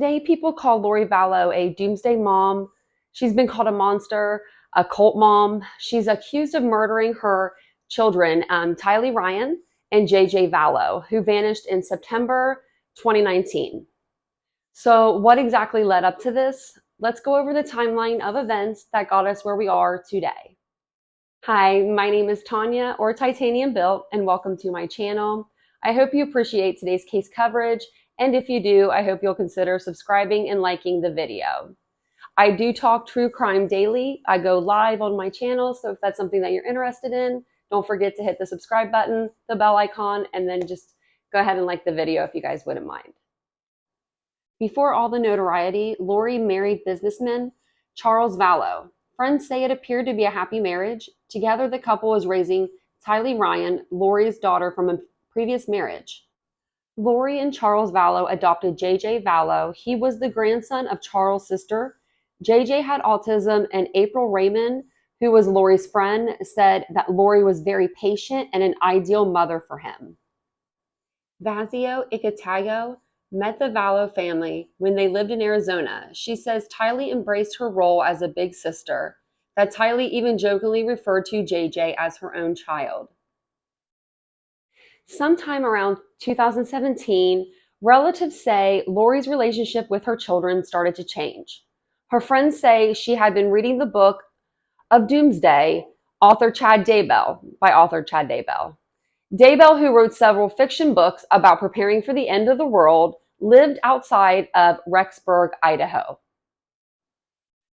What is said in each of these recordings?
Today, people call Lori Vallow a doomsday mom. She's been called a monster, a cult mom. She's accused of murdering her children, Tylee Ryan and JJ Vallow, who vanished in September 2019. So what exactly led up to this? Let's go over the timeline of events that got us where we are today. Hi, my name is Tanya, or TitaniumBuilt, and welcome to my channel. I hope you appreciate today's case coverage, and if you do, I hope you'll consider subscribing and liking the video. I do talk true crime daily. I go live on my channel, so if that's something that you're interested in, don't forget to hit the subscribe button, the bell icon, and then just go ahead and like the video if you guys wouldn't mind. Before all the notoriety, Lori married businessman Charles Vallow. Friends say it appeared to be a happy marriage. Together, the couple was raising Tylee Ryan, Lori's daughter from a previous marriage. Lori and Charles Vallow adopted JJ Vallow. He was the grandson of Charles' sister. JJ had autism, and April Raymond, who was Lori's friend, said that Lori was very patient and an ideal mother for him. Vazio Icatago met the Vallow family when they lived in Arizona. She says Tylee embraced her role as a big sister, that Tylee even jokingly referred to JJ as her own child. Sometime around 2017, relatives say Lori's relationship with her children started to change. Her friends say she had been reading the book of Doomsday, by author Chad Daybell. Daybell, who wrote several fiction books about preparing for the end of the world, lived outside of Rexburg, Idaho.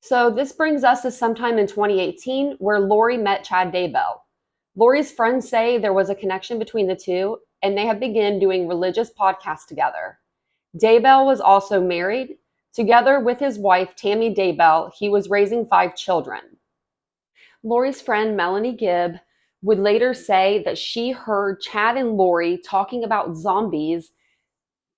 So this brings us to sometime in 2018 where Lori met Chad Daybell. Lori's friends say there was a connection between the two, and they have begun doing religious podcasts together. Daybell was also married. Together with his wife, Tammy Daybell, he was raising 5 children. Lori's friend, Melanie Gibb, would later say that she heard Chad and Lori talking about zombies,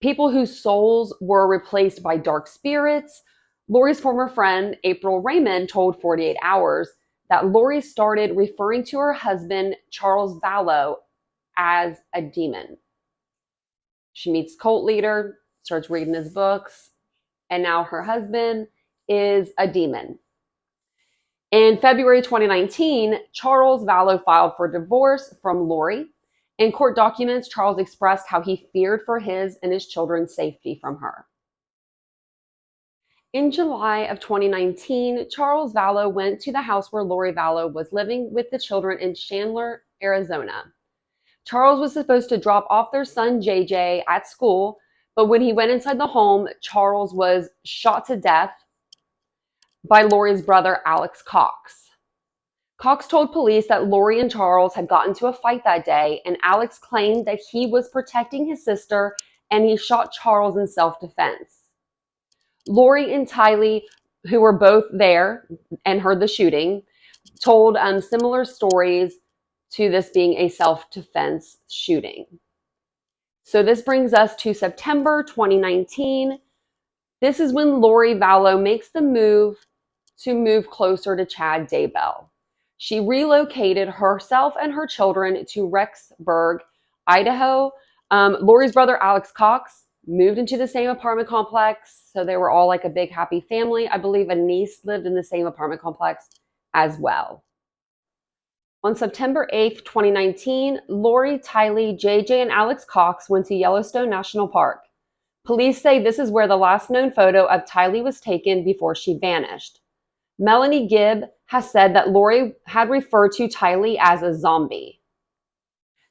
people whose souls were replaced by dark spirits. Lori's former friend, April Raymond, told 48 Hours that Lori started referring to her husband, Charles Vallow, as a demon. She meets cult leader, starts reading his books, and now her husband is a demon. In February 2019, Charles Vallow filed for divorce from Lori. In court documents, Charles expressed how he feared for his and his children's safety from her. In July of 2019, Charles Vallow went to the house where Lori Vallow was living with the children in Chandler, Arizona. Charles was supposed to drop off their son JJ at school, but when he went inside the home, Charles was shot to death by Lori's brother, Alex Cox. Cox told police that Lori and Charles had gotten into a fight that day, and Alex claimed that he was protecting his sister and he shot Charles in self-defense. Lori and Tylee, who were both there and heard the shooting, told similar stories to this being a self-defense shooting. So this brings us to September 2019. This is when Lori Vallow makes the move closer to Chad Daybell. She relocated herself and her children to Rexburg, Idaho. Lori's brother, Alex Cox, moved into the same apartment complex, so they were all like a big happy family. I believe a niece lived in the same apartment complex as well. On September 8th, 2019, Lori, Tylee, JJ, and Alex Cox went to Yellowstone National Park. Police say this is where the last known photo of Tylee was taken before she vanished. Melanie Gibb has said that Lori had referred to Tylee as a zombie.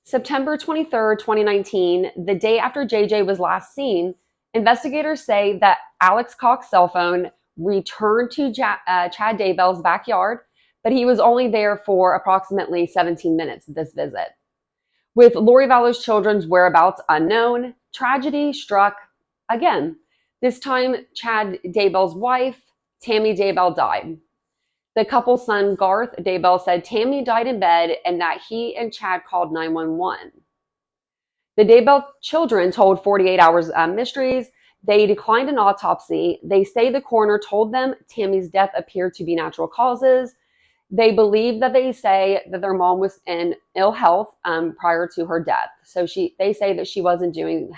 September 23rd, 2019, the day after JJ was last seen, investigators say that Alex Cox's cell phone returned to Chad Daybell's backyard, but he was only there for approximately 17 minutes at this visit. With Lori Vallow's children's whereabouts unknown, tragedy struck again. This time, Chad Daybell's wife, Tammy Daybell, died. The couple's son, Garth Daybell, said Tammy died in bed and that he and Chad called 911. The Daybell children told 48 Hours Mysteries they declined an autopsy. They say the coroner told them Tammy's death appeared to be natural causes. They believe that they say that their mom was in ill health prior to her death. So they say that she wasn't doing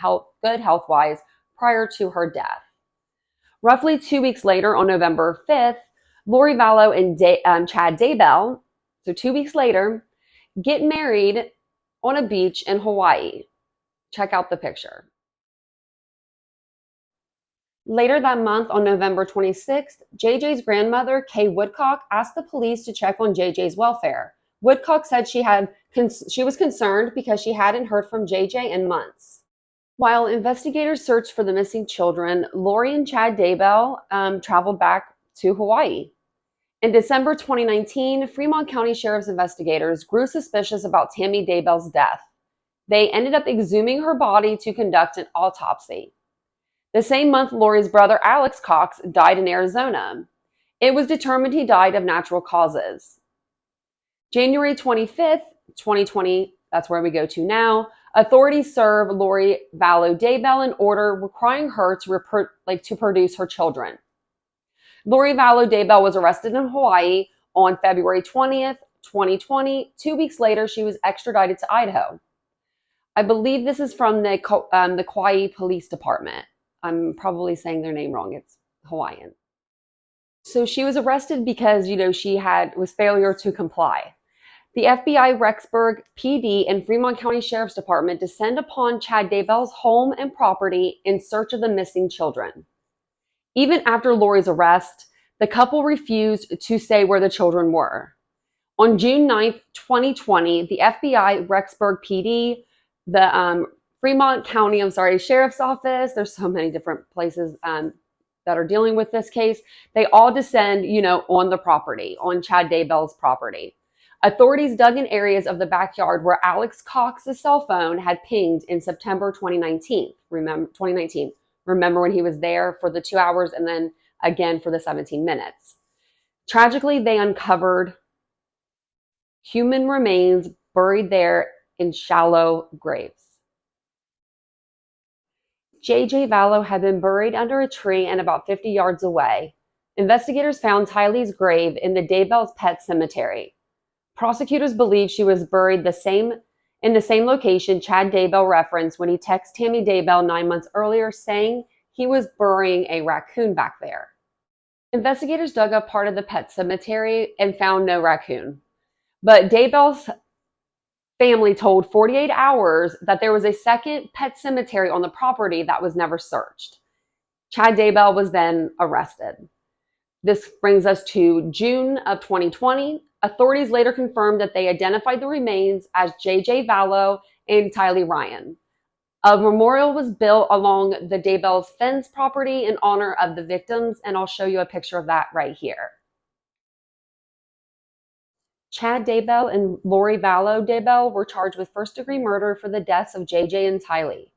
good health-wise prior to her death. Roughly 2 weeks later, on November 5th, Lori Vallow and Chad Daybell, so 2 weeks later, get married on a beach in Hawaii. Check out the picture. Later that month, on November 26th, JJ's grandmother, Kay Woodcock, asked the police to check on JJ's welfare. Woodcock said she was concerned because she hadn't heard from JJ in months. While investigators searched for the missing children, Lori and Chad Daybell traveled back to Hawaii. In December 2019, Fremont County Sheriff's investigators grew suspicious about Tammy Daybell's death. They ended up exhuming her body to conduct an autopsy. The same month, Lori's brother Alex Cox died in Arizona. It was determined he died of natural causes. January 25th, 2020, that's where we go to now, authorities served Lori Vallow Daybell an order requiring her to produce her children. Lori Vallow Daybell was arrested in Hawaii on February 20th, 2020. 2 weeks later, she was extradited to Idaho. I believe this is from the Kauai Police Department. I'm probably saying their name wrong. It's Hawaiian. So she was arrested because, she was failure to comply. The FBI, Rexburg PD, and Fremont County Sheriff's Department descend upon Chad Daybell's home and property in search of the missing children. Even after Lori's arrest, the couple refused to say where the children were. On June 9th, 2020, the FBI, Rexburg PD, the Fremont County, Sheriff's Office, there's so many different places that are dealing with this case. They all descend, on the property, on Chad Daybell's property. Authorities dug in areas of the backyard where Alex Cox's cell phone had pinged in September 2019. Remember when he was there for the 2 hours and then again for the 17 minutes. Tragically, they uncovered human remains buried there in shallow graves. JJ Vallow had been buried under a tree and about 50 yards away. Investigators found Tylee's grave in the Daybell's pet cemetery. Prosecutors believe she was buried in the same location Chad Daybell referenced when he texted Tammy Daybell 9 months earlier saying he was burying a raccoon back there. Investigators dug up part of the pet cemetery and found no raccoon. But Daybell's family told 48 Hours that there was a second pet cemetery on the property that was never searched. Chad Daybell was then arrested. This brings us to June of 2020. Authorities later confirmed that they identified the remains as JJ Vallow and Tylee Ryan. A memorial was built along the Daybell's fence property in honor of the victims, and I'll show you a picture of that right here. Chad Daybell and Lori Vallow Daybell were charged with first-degree murder for the deaths of JJ and Tylee.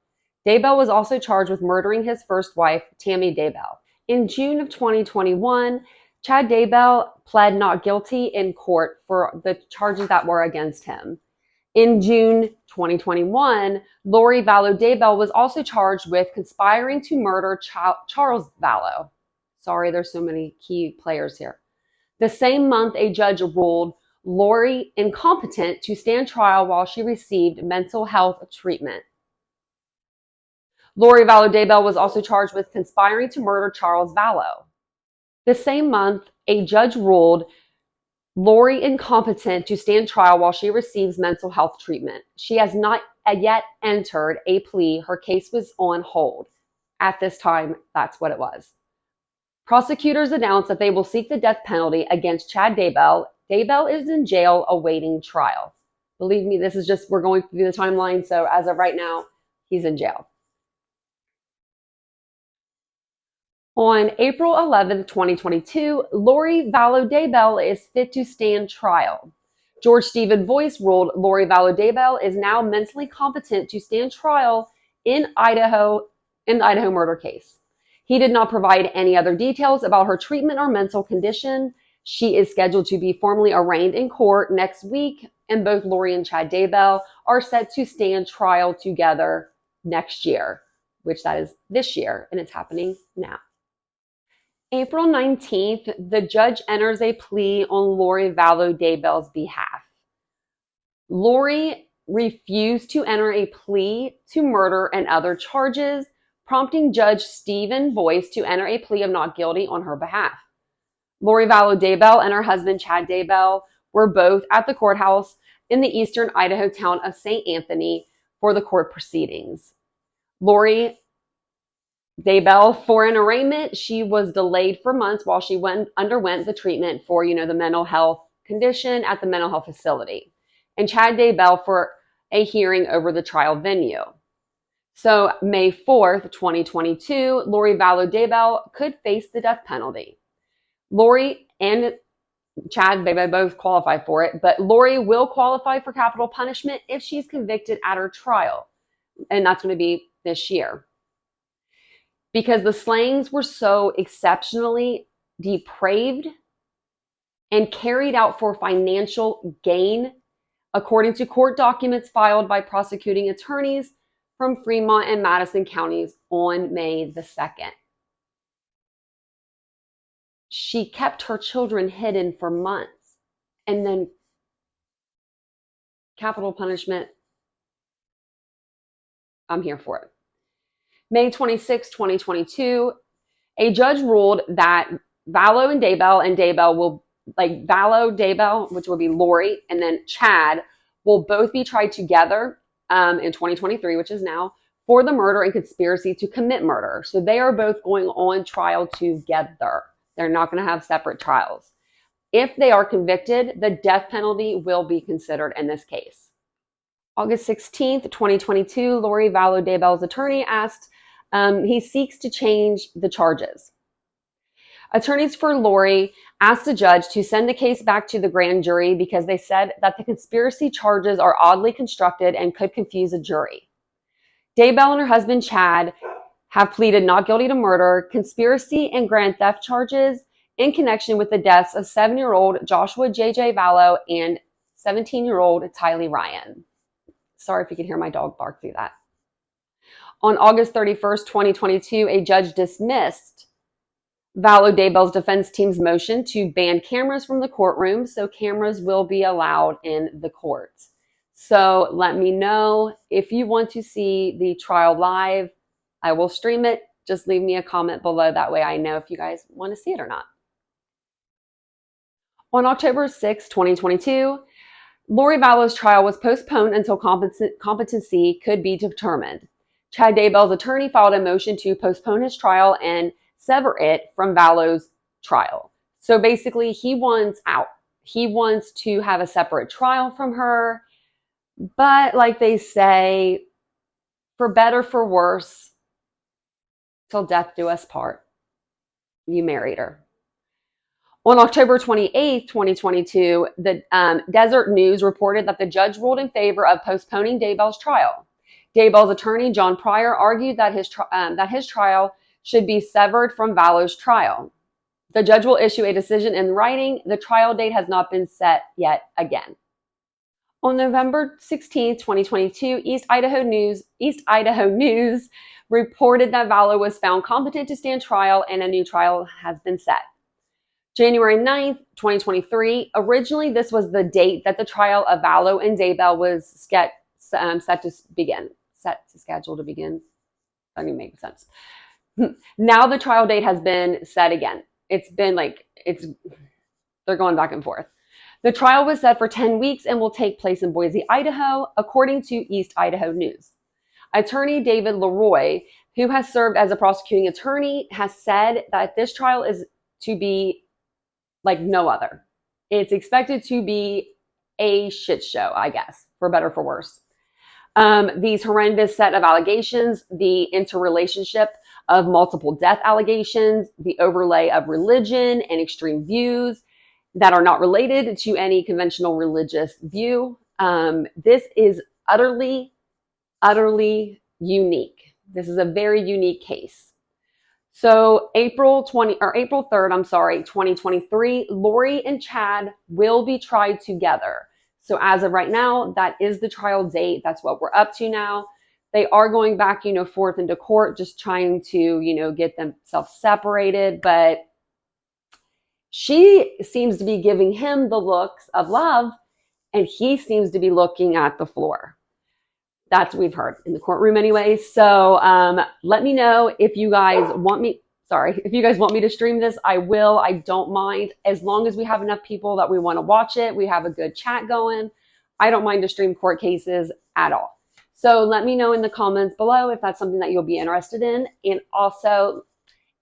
Daybell was also charged with murdering his first wife, Tammy Daybell. In June of 2021, Chad Daybell pled not guilty in court for the charges that were against him. In June 2021, Lori Vallow Daybell was also charged with conspiring to murder Charles Vallow. Sorry, there's so many key players here. The same month, a judge ruled Lori incompetent to stand trial while she received mental health treatment. Lori Vallow Daybell was also charged with conspiring to murder Charles Vallow. The same month, a judge ruled Lori incompetent to stand trial while she receives mental health treatment. She has not yet entered a plea. Her case was on hold. At this time, that's what it was. Prosecutors announced that they will seek the death penalty against Chad Daybell. Daybell is in jail awaiting trial. Believe me, this is just, we're going through the timeline, so as of right now, he's in jail. On April 11, 2022, Lori Vallow Daybell is fit to stand trial. George Stephen Boyce ruled Lori Vallow Daybell is now mentally competent to stand trial in the Idaho murder case. He did not provide any other details about her treatment or mental condition. She is scheduled to be formally arraigned in court next week, and both Lori and Chad Daybell are set to stand trial together next year, which that is this year, and it's happening now. April 19th, the judge enters a plea on Lori Vallow Daybell's behalf. Lori refused to enter a plea to murder and other charges. prompting Judge Stephen Boyce to enter a plea of not guilty on her behalf. Lori Vallow Daybell and her husband, Chad Daybell, were both at the courthouse in the eastern Idaho town of St. Anthony for the court proceedings. Lori Daybell, for an arraignment, she was delayed for months while she underwent the treatment for, the mental health condition at the mental health facility. And Chad Daybell for a hearing over the trial venue. So May 4th, 2022, Lori Vallow Daybell could face the death penalty. Lori and Chad, they both qualify for it, but Lori will qualify for capital punishment if she's convicted at her trial. And that's going to be this year. Because the slayings were so exceptionally depraved and carried out for financial gain, according to court documents filed by prosecuting attorneys from Fremont and Madison counties on May the 2nd. She kept her children hidden for months, and then capital punishment, I'm here for it. May 26, 2022, a judge ruled that Vallow and Daybell will, Vallow, Daybell, which will be Lori, and then Chad, will both be tried together in 2023, which is now, for the murder and conspiracy to commit murder. So they are both going on trial together. They're not going to have separate trials. If they are convicted, the death penalty will be considered in this case. August 16th, 2022, Lori Vallow Daybell's attorney asked, he seeks to change the charges. Attorneys for Lori asked the judge to send the case back to the grand jury because they said that the conspiracy charges are oddly constructed and could confuse a jury. Daybell and her husband Chad have pleaded not guilty to murder, conspiracy, and grand theft charges in connection with the deaths of 7-year-old Joshua J.J. Vallow and 17-year-old Tylee Ryan. Sorry if you can hear my dog bark through that. On August 31st, 2022, a judge dismissed Vallow Daybell's defense team's motion to ban cameras from the courtroom, so cameras will be allowed in the court. So let me know if you want to see the trial live. I will stream it. Just leave me a comment below. That way I know if you guys want to see it or not. On October 6, 2022, Lori Vallow's trial was postponed until competency could be determined. Chad Daybell's attorney filed a motion to postpone his trial and sever it from Vallow's trial. So basically, he wants out. He wants to have a separate trial from her. But like they say, for better, for worse, till death do us part. You married her. On October 28, 2022, the Desert News reported that the judge ruled in favor of postponing Daybell's trial. Daybell's attorney, John Pryor, argued that his trial should be severed from Vallow's trial. The judge will issue a decision in writing. The trial date has not been set yet again. On November 16, 2022, East Idaho News reported that Vallow was found competent to stand trial and a new trial has been set. January 9th, 2023, originally this was the date that the trial of Vallow and Daybell was scheduled to begin. That didn't make sense. Now the trial date has been set again. They're going back and forth. The trial was set for 10 weeks and will take place in Boise, Idaho, according to East Idaho News. Attorney David Leroy, who has served as a prosecuting attorney, has said that this trial is to be like no other. It's expected to be a shit show, I guess, for better or for worse. These horrendous set of allegations, the interrelationship of multiple death allegations, the overlay of religion and extreme views that are not related to any conventional religious view. This is utterly unique. This is a very unique case. So April 3rd, 2023, Lori and Chad will be tried together. So as of right now, that is the trial date. That's what we're up to now. They are going back, forth into court, just trying to, get themselves separated. But she seems to be giving him the looks of love, and he seems to be looking at the floor. That's what we've heard in the courtroom anyway. So let me know if you guys want me. Sorry, if you guys want me to stream this, I will. I don't mind. As long as we have enough people that we want to watch it, we have a good chat going, I don't mind to stream court cases at all. So let me know in the comments below if that's something that you'll be interested in. And also,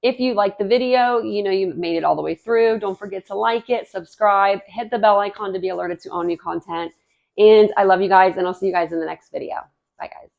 if you like the video, you know you made it all the way through, don't forget to like it, subscribe, hit the bell icon to be alerted to all new content. And I love you guys, and I'll see you guys in the next video. Bye, guys.